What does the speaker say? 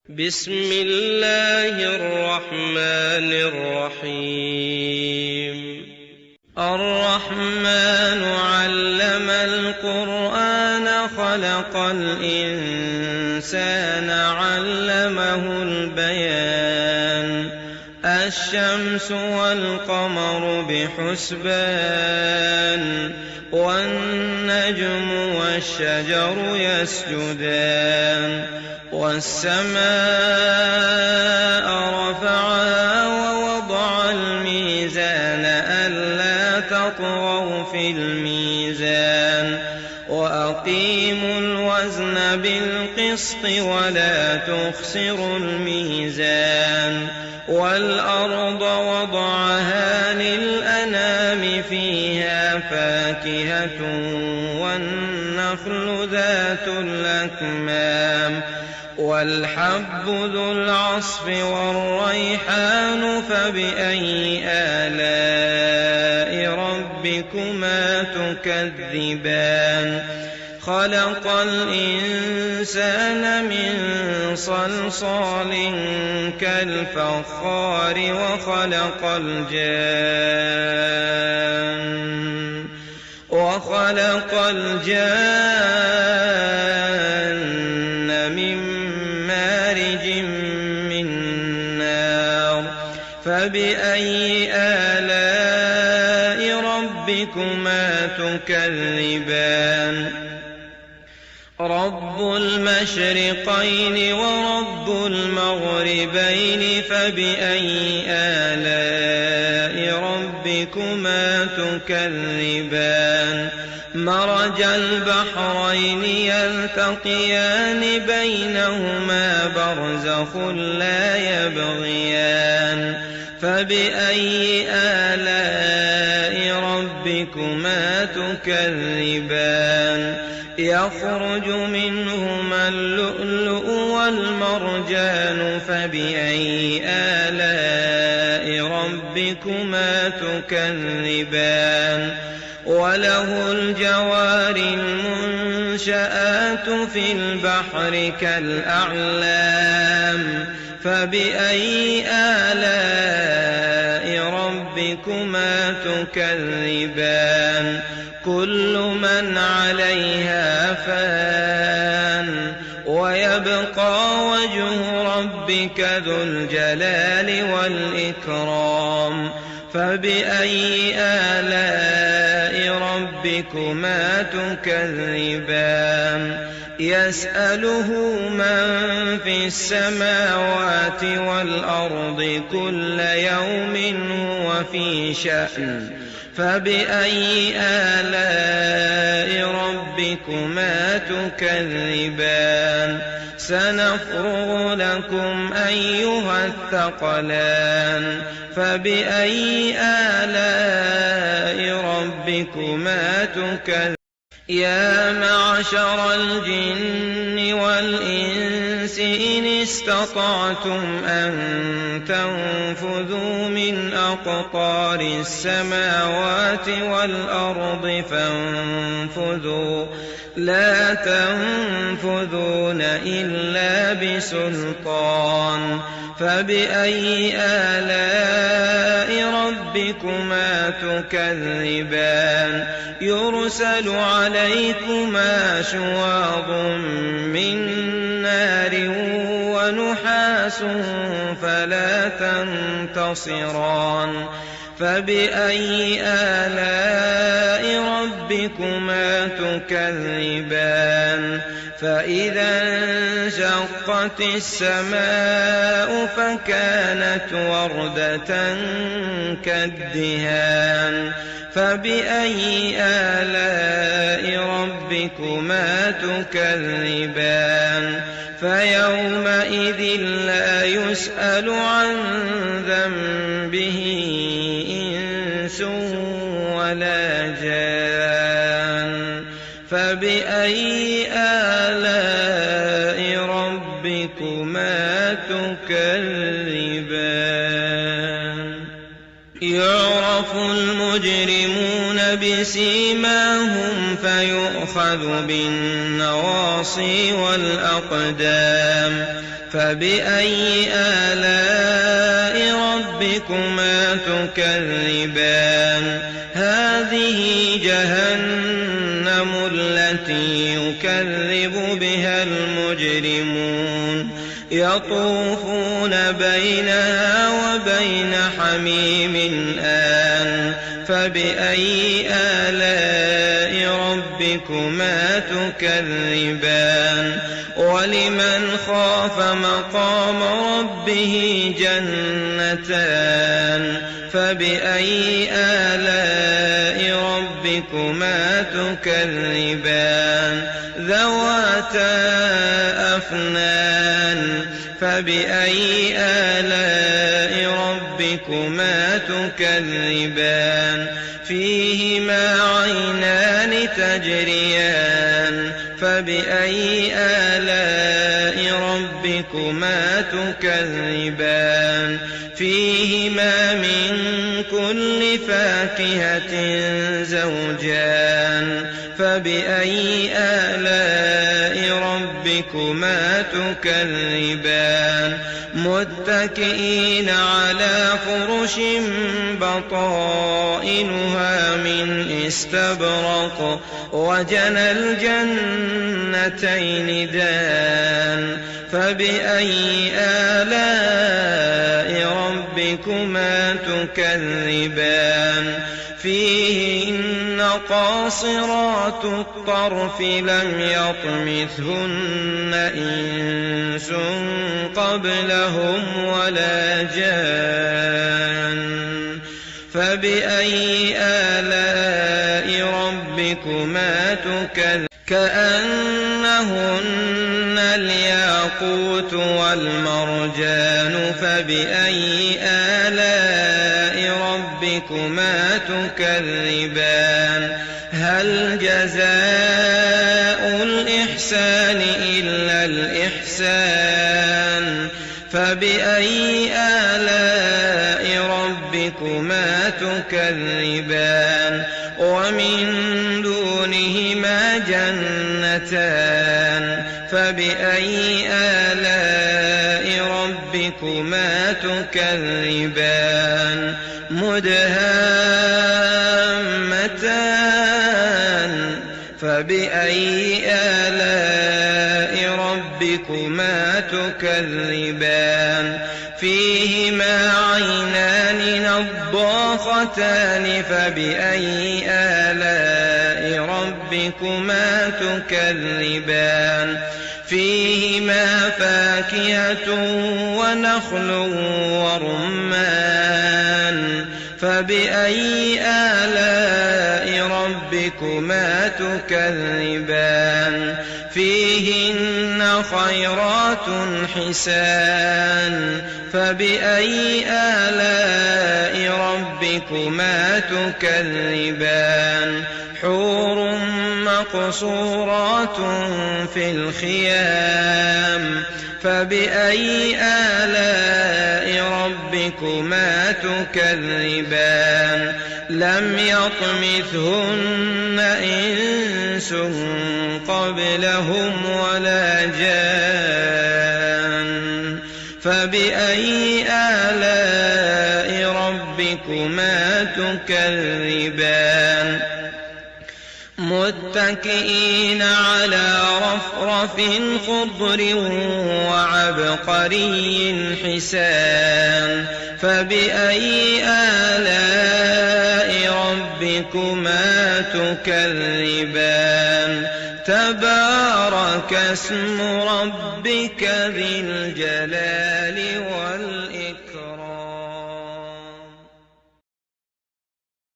بسم الله الرحمن الرحيم الرحمن علم القرآن خلق الإنسان علمه البيان الشمس والقمر بحسبان والنجم والشجر يسجدان والسماء رفعها ووضع الميزان ألا تطغوا في الميزان وأقيموا الوزن بالقسط ولا تخسروا الميزان والأرض وضعها للأنام فيها فاكهة والنخل ذات الأكمام والحب ذو العصف والريحان فبأي آلاء ربكما تكذبان خلق الإنسان من صلصال كالفخار وخلق الجان من مارج من نار فبأي آلاء ربكما تكذبان رب المشرقين ورب المغربين فبأي آلاء ربكما تكذبان مرج البحرين يلتقيان بينهما برزخ لا يبغيان فبأي آلاء ربكما تكذبان يخرج منهما اللؤلؤ والمرجان فبأي آلاء ربكما تكذبان وله الجوار المنشآت في البحر كالأعلام فبأي آلاء ربكما تكذبان كل من عليها فان ويبقى وجه ربك ذو الجلال والإكرام فبأي آلاء ربكما تكذبان يسأله من في السماوات والأرض كل يوم هو في شأن فبأي آلاء ربكما تكذبان سنفرغ لكم أيها الثقلان فبأي آلاء ربكما تكذبان يا معشر الجن والإنس إن استطعتم أن تنفذوا من أقطار السماوات والأرض فانفذوا لا تنفذون إلا بسلطان فبأي آلاء ربكما تكذبان يرسل عليكما شواظ من نار ونحاس فلا تنتصران فبأي آلاء ربكما تكذبان فإذا انشقت السماء فكانت وردة كالدهان فبأي آلاء ربكما تكذبان فيومئذ لا يسأل عن ذنبه إنس ولا جان فبأي آلاء ربكما تكذبان يعرف المجرمون بسيماهم فيؤخذ بالنواصي والأقدام فبأي آلاء ربكما تكذبان هذه جهنم التي يكذب بها المجرمون يطوفون بينها وبين حميم آن فبأي آلاء ربكما تكذبان ولمن خاف مقام ربه جنتان فبأي آلاء ربكما تكذبان ذواتا أفنان فبأي آلاء ربكما تكذبان فيهما عينان تجريان فبأي آلاء ربكما تكذبان فيهما من كل فاكهة زوجان فبأي آلاء ربكما تكذبان متكئين على فرش بطائنها من استبرق وجنى الجنتين دان فبأي آلاء ربكما تكذبان فيهن قاصرات الطرف لم يطمثهن إنس قبلهم ولا جان فبأي آلاء ربكما تكذبان كأنهن الياقوت والمرجان فبأي آلاء ربكما تكذبان هل جزاء الإحسان إلا الإحسان فبأي آلاء ربكما تكذبان ومن دونهما جنتان فبأي آلاء ربكما تكذبان مدهامتان فبأي آلاء ربكما تكذبان فيهما عينان نضاختان فبأي آلاء ربكما تكذبان فيهما فاكهة ونخل ورمان فبأي آلاء ربكما تكذبان فيهن خيرات حسان فبأي آلاء ربكما تكذبان حور مقصورات في الخيام فبأي آلاء ربكما تكذبان لم يطمثهن إنس قبلهم ولا جان فبأي آلاء ربكما تكذبان متكئين على رفرف خضر وعبقري حسان فبأي آلاء ربكما تكذبان تبارك اسم ربك ذي الجلال والإكرام